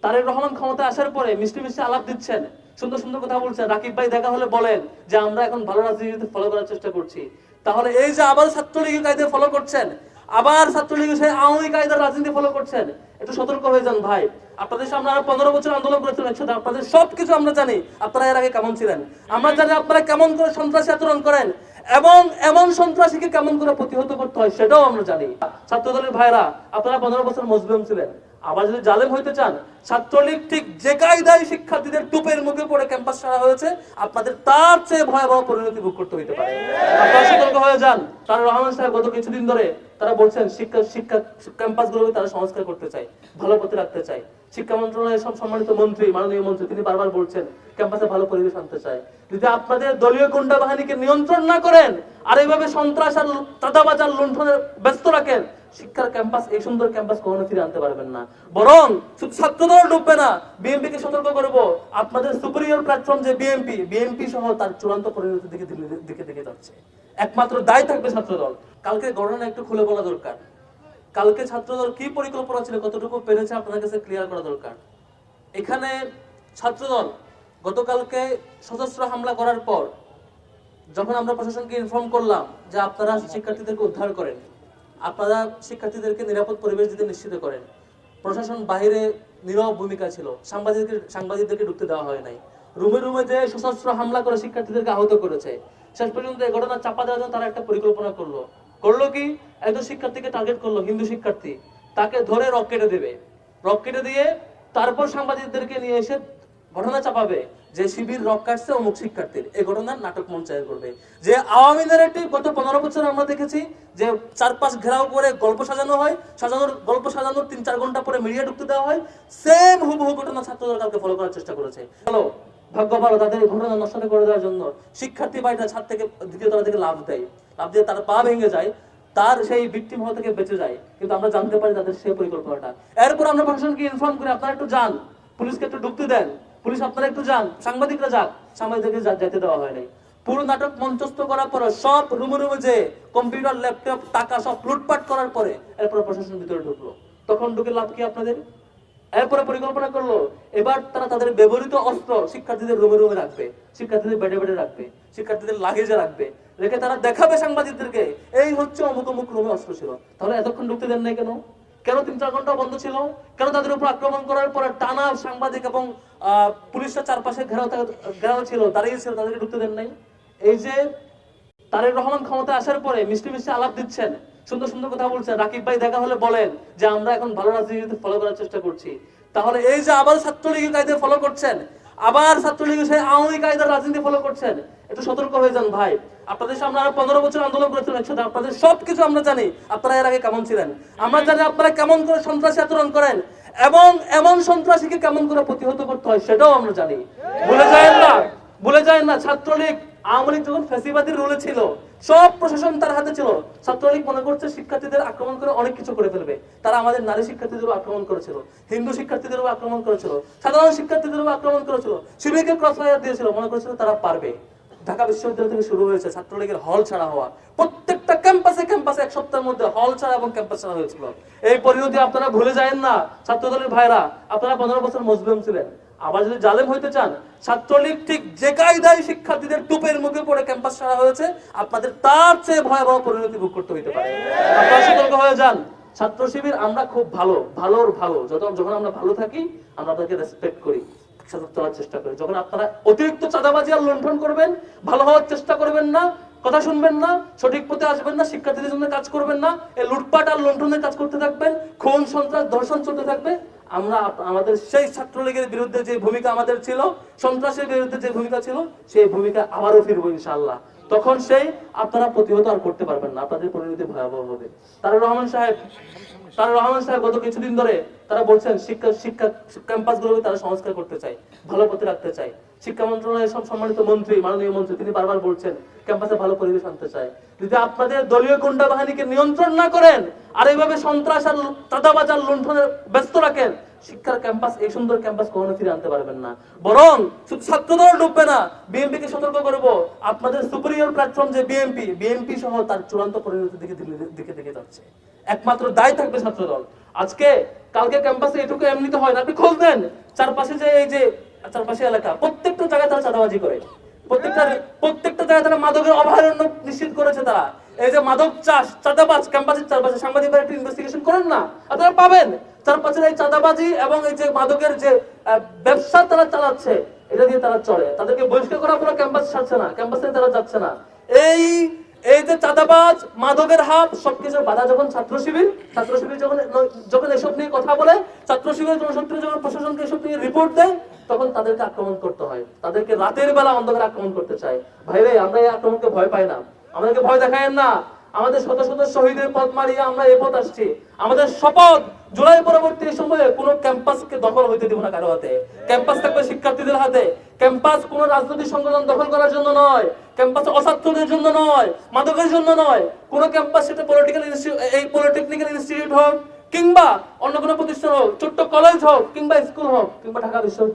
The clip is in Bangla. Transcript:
তারেক রহমান ক্ষমতায় আসার পরে মিষ্টি মিষ্টি আলাপ দিচ্ছেন, সুন্দর সুন্দর কথা বলছেন, রাকিব ভাই দেখা হলে বলেন যে আমরা এখন ভালো রাজনীতিতে ফলো করার চেষ্টা করছি। তাহলে এই যে আবার ছাত্রলীগের কায়দা ফলো করছেন, আবার ছাত্রলীগের সেই আওয়ামী কায়দার রাজনীতি ফলো করছেন, একটু সতর্ক হয়ে যান ভাই। আপনাদের সামনে আরো 15 বছর আন্দোলন করেছিলেন একসাথে, আপনাদের সবকিছু আমরা জানি আপনারা এর আগে কেমন ছিলেন, আমরা জানি আপনারা কেমন করে সন্ত্রাসী আচরণ করেন এবং এমন সন্ত্রাসীকে কেমন করে প্রতিহত করতে হয় সেটাও আমরা জানি। ছাত্রদলের ভাইরা, আপনারা 15 বছর মজলুম ছিলেন, আবার যদি জালেম হইতে চান, ছাত্রলীগ ঠিক যে কায়দায় শিক্ষার্থীদের টুপের মুখে পড়ে ক্যাম্পাস ছাড়া হয়েছে, আপনাদের তার চেয়ে ভয়াবহ পরিণতি ভোগ করতে হইতে পারে। আপনারা সতর্ক হয়ে যান। তারেক রহমান সাহেব গত কিছুদিন ধরে তারা বলছেন শিক্ষা ক্যাম্পাসগুলোকে তারা সংস্কার করতে চায়, ভালো পথে রাখতে চায়। শিক্ষা মন্ত্রণালয়ের সব সম্মানিত মন্ত্রী, মাননীয় মন্ত্রী, তিনি বারবার বলছেন ক্যাম্পাসে ভালো পরিবেশ আনতে চায়। যদি আপনাদের দলীয় গুন্ডা বাহিনীকে নিয়ন্ত্রণ না করেন আর এইভাবে সন্ত্রাস আর চাঁদাবাজ আর লুণ্ঠনে ব্যস্ত রাখেন, শিক্ষার ক্যাম্পাস, এই সুন্দর ক্যাম্পাস কখনো ফিরে আনতে পারবেন না। বরং ছাত্রদল ডুববে না। বিএনপি কে সতর্ক করব, আপনাদের সুপিরিয়র প্ল্যাটফর্ম যে বিএনপি সহ তার চূড়ান্ত পরিণতির দিকে যাচ্ছে। একমাত্র দায় থাকবে ছাত্রদল। কালকে ঘটনা একটু খুলে বলা দরকার। কালকে ছাত্রদল কি পরিকল্পনা ছিল, কতটুকু পেরেছে আপনাদের কাছে ক্লিয়ার করা দরকার। এখানে ছাত্রদল গতকালকে সশস্ত্র হামলা করার পর যখন আমরা প্রশাসনকে ইনফর্ম করলাম যে আপনারা শিক্ষার্থীদেরকে উদ্ধার করেন, আপনারা শিক্ষার্থীদেরকে নিরাপদ পরিবেশ দিতে নিশ্চিত করেন, প্রশাসন বাইরে নীরব ভূমিকা ছিল, সাংবাদিকদেরকে ঢুকতে দেওয়া হয় নাই, রুমে রুমে যে সশস্ত্র হামলা করে শিক্ষার্থীদেরকে আহত করেছে। শেষ পর্যন্ত এই ঘটনা চাপা দেওয়ার জন্য তারা একটা পরিকল্পনা করলো কি, একজন শিক্ষার্থীকে টার্গেট করলো, হিন্দু শিক্ষার্থী, তাকে ধরে রক কেটে দিয়ে তারপর সাংবাদিকদেরকে নিয়ে এসে ঘটনা চাপাবে যে শিবির রক কাটছে অমুক শিক্ষার্থীর। এই ঘটনার নাটক মঞ্চায়ন করবে। যে আওয়ামী ন্যারেটিভ গত 15 বছর আমরা দেখেছি যে চারপাশ ঘেরাও করে গল্প সাজানো হয়, গল্প সাজানোর 3-4 ঘন্টা পরে মিডিয়া ঢুকতে দেওয়া হয়, সেম হুবহু ঘটনা ছাত্রদল কালকে ফলো করার চেষ্টা করেছে। হ্যালো, ভাগ্য ভালো, তাদের এই ঘটনা নষ্ট করে দেওয়ার জন্য শিক্ষার্থী বাড়িটা ছাদ থেকে দ্বিতীয় তলা থেকে লাফ দিয়ে তার পা ভেঙে যায়, তার সেই ভিকটিম হওয়া থেকে বেঁচে যায়। কিন্তু আমরা জানতে পারি তাদের সেই পরিকল্পনাটা। এরপর আমরা প্রশাসনকে ইনফর্ম করি আপনারা একটু যান, পুলিশকে একটু ঢুকতে দেন, পুলিশ আপনারা একটু যান, সাংবাদিকরা যাক, সাংবাদিকদেরকে যেতে দেওয়া হয় নাই। পুরো নাটক মঞ্চস্থ করার পরে সব রুমে যে কম্পিউটার, ল্যাপটপ, টাকা সব লুটপাট করার পরে এরপরে প্রশাসন ভিতরে ঢুকলো। তখন ঢুকে লাভ কি আপনাদের? এরপরে পরিকল্পনা করলো এবার তারা তাদের ব্যবহৃত অস্ত্র শিক্ষার্থীদের রুমে রাখবে, শিক্ষার্থীদের বেডে রাখবে, শিক্ষার্থীদের লাগেজে রাখবে, রেখে তারা দেখাবে সাংবাদিকদেরকে এই হচ্ছে অমুক অমুক রুমে অস্ত্র ছিল। তাহলে এতক্ষণ ঢুকতে দেন নাই কেন? 3-4 ঘন্টা বন্ধ ছিল কেন? তাদের উপর আক্রমণ করার পরে টানা সাংবাদিক এবং পুলিশরা চারপাশে ঘেরাও ছিল, দাঁড়িয়ে ছিল, তাদেরকে ঢুকতে দেন নাই। এই যে তারেক রহমান ক্ষমতায় আসার পরে মিষ্টি মিষ্টি আলাপ দিচ্ছেন, সুন্দর সুন্দর কথা বলছেন, রাকিব ভাই দেখা হলে বলেন যে আমরা এখন ভালো রাজনীতিতে ফলো করার চেষ্টা করছি। তাহলে এই যে আবার ছাত্রলীগের কায়দা ফলো করছেন, আবার ছাত্রলীগের সেই আওয়ামী কায়দার রাজনীতি ফলো করছেন, একটু সতর্ক হয়ে যান ভাই। আপনাদের সামনে আরো 15 বছর আন্দোলন করেছিলেন একসাথে, আপনাদের সবকিছু আমরা জানি আপনারা এর আগে কেমন ছিলেন, আমরা জানি আপনারা কেমন করে সন্ত্রাসী আচরণ করেন এবং এমন সন্ত্রাসীকে কেমন করে প্রতিহত করতে হয় সেটাও আমরা জানি। ভুলে যায় না ছাত্রলীগ, আওয়ামী লীগ যখন ফ্যাসিবাদীর রুলে ছিল, সব প্রশাসন তার হাতে ছিল। ছাত্রলীগ মনে করছে শিক্ষার্থীদের আক্রমণ করে অনেক কিছু করে ফেলবে। তারা আমাদের নারী শিক্ষার্থীদেরও আক্রমণ করেছিল, হিন্দু শিক্ষার্থীদেরও আক্রমণ করেছিল, সাধারণ শিক্ষার্থীদেরও আক্রমণ করেছিল, শিবিরকে ক্রসফায়ার দিয়েছিল, মনে করেছিল তারা পারবে। ঢাকা বিশ্ববিদ্যালয় থেকে শুরু হয়েছে ছাত্রলীগের হল ছাড়া হওয়া, প্রত্যেকটা ক্যাম্পাসে 1 সপ্তাহের মধ্যে হল ছাড়া এবং ক্যাম্পাস ছাড়া হয়েছিল। এই পরিণতি আপনারা ভুলে যায়েন না। ছাত্রদলের ভাইরা, আপনারা 15 বছর মজলুম ছিলেন, আবার যদি জালেম হইতে চান, ছাত্রলীগ ঠিক যে কায়দায় শিক্ষার্থীদের টুপের মুখে পড়ে ক্যাম্পাস ছাড়া হয়েছে, আপনাদের তার চেয়ে ভয়াবহ পরিণতি ভোগ করতে হইতে পারে। আপনারা সতর্ক হয়ে যান। ছাত্র শিবির আমরা খুব ভালো, যখন আমরা ভালো থাকি আমরা তাদেরকে রেসপেক্ট করি, চলার চেষ্টা করি। যখন আপনারা অতিরিক্ত চাঁদাবাজি আর লুণ্ঠন করবেন, ভালো হওয়ার চেষ্টা করবেন না, কথা শুনবেন না, সঠিক পথে আসবেন না, শিক্ষার্থীদের জন্য কাজ করবেন না, এই লুটপাট আর লুণ্ঠনের কাজ করতে থাকবেন, খুন সন্ত্রাস ধর্ষণ চলতে থাকবে, আমরা আমাদের সেই ছাত্রলীগের বিরুদ্ধে যে ভূমিকা আমাদের ছিল, সন্ত্রাসের বিরুদ্ধে যে ভূমিকা ছিল, সেই ভূমিকা আবারও ফিরবো ইনশাআল্লাহ। তখন সেই আপনারা প্রতিহত আর করতে পারবেন না, আপনাদের পরিণতি ভয়াবহ হবে। তারেক রহমান সাহেব গত কিছুদিন ধরে তারা বলছেন শিক্ষা ক্যাম্পাসগুলোকে তারা সংস্কার করতে চায়, ভালো পথে রাখতে চায়। শিক্ষা মন্ত্রণালয়ের সব সম্মানিত মন্ত্রী, মাননীয় মন্ত্রী, তিনি বারবার বলছেন ক্যাম্পাসে ভালো পরিবেশ আনতে চায়। যদি আপনাদের দলীয় গুন্ডা বাহিনীকে নিয়ন্ত্রণ না করেন আর এইভাবে সন্ত্রাস আর চাঁদাবাজ আর লুণ্ঠনে ব্যস্ত রাখেন, শিক্ষার ক্যাম্পাস, এই সুন্দর ক্যাম্পাস কখনো ফিরে আনতে পারবেন না। বরং ছাত্রদল ডুববে না। বিএনপি কে সতর্ক করব, আপনাদের সুপিরিয়র প্ল্যাটফর্ম যে বিএনপি সহ তার চূড়ান্ত পরিণতির দিকে যাচ্ছে। একমাত্র দায় থাকবে ছাত্রদল। আজকে কালকে ক্যাম্পাসে এটুকু এমনিতে হয় না, আপনি খোঁজ দেন চারপাশে যে এই যে চারপাশে এলাকা প্রত্যেকটা জায়গায় তারা চাঁদাবাজি করে, প্রত্যেকটা জায়গায় তারা মাদকের অভয়ারণ্য নিশ্চিত করেছে। তারা এই যে মাদক চাষ চাঁদাবাজ ক্যাম্পাসের চারপাশে সাংবাদিকরা একটু ইনভেস্টিগেশন করেন না, আপনারা পাবেন চারপাশের এই চাঁদাবাজি এবং এই যে মাদকের যে ব্যবসা তারা চালাচ্ছে, এটা দিয়ে তারা চলে। তাদেরকে বহিষ্কার করা পুরো ক্যাম্পাস ছাড়ছে না, ক্যাম্পাসে তারা যাচ্ছে না। এই এই যে চাঁদাবাজ মাদকের হাত সবকিছুর বাধা যখন ছাত্র শিবির যখন এসব নিয়ে কথা বলে, ছাত্র শিবিরের জনশক্তি যখন প্রশাসনকে এসব নিয়ে রিপোর্ট দেয়, তখন তাদেরকে আক্রমণ করতে হয়, তাদেরকে রাতের বেলা অন্ধকারে আক্রমণ করতে চায়। ভাইরে, আমরা এই আক্রমণকে ভয় পাই না, আমাদেরকে ভয় দেখায়েন না। আমাদের শত শত শহীদের পথ মারিয়ে আমরা এই পথ আসছি। আমাদের শপথ, জুলাই পরবর্তী সময়ে কোনো ক্যাম্পাসকে দখল হইতে দিব না কারো হাতে। ক্যাম্পাস থাকবে শিক্ষার্থীদের হাতে। ক্যাম্পাস কোনো রাজনৈতিক সংগঠন দখল করার জন্য নয়, ক্যাম্পাস অছাত্রদের জন্য নয়, মাদকের জন্য নয়। কোন ক্যাম্পাস, সেটা পলিটেকনিক্যাল ইনস্টিটিউট হোক কিংবা অন্য কোনো প্রতিষ্ঠান হোক, ছোট্ট কলেজ হোক কিংবা স্কুল হোক কিংবা ঢাকা বিশ্ববিদ্যালয়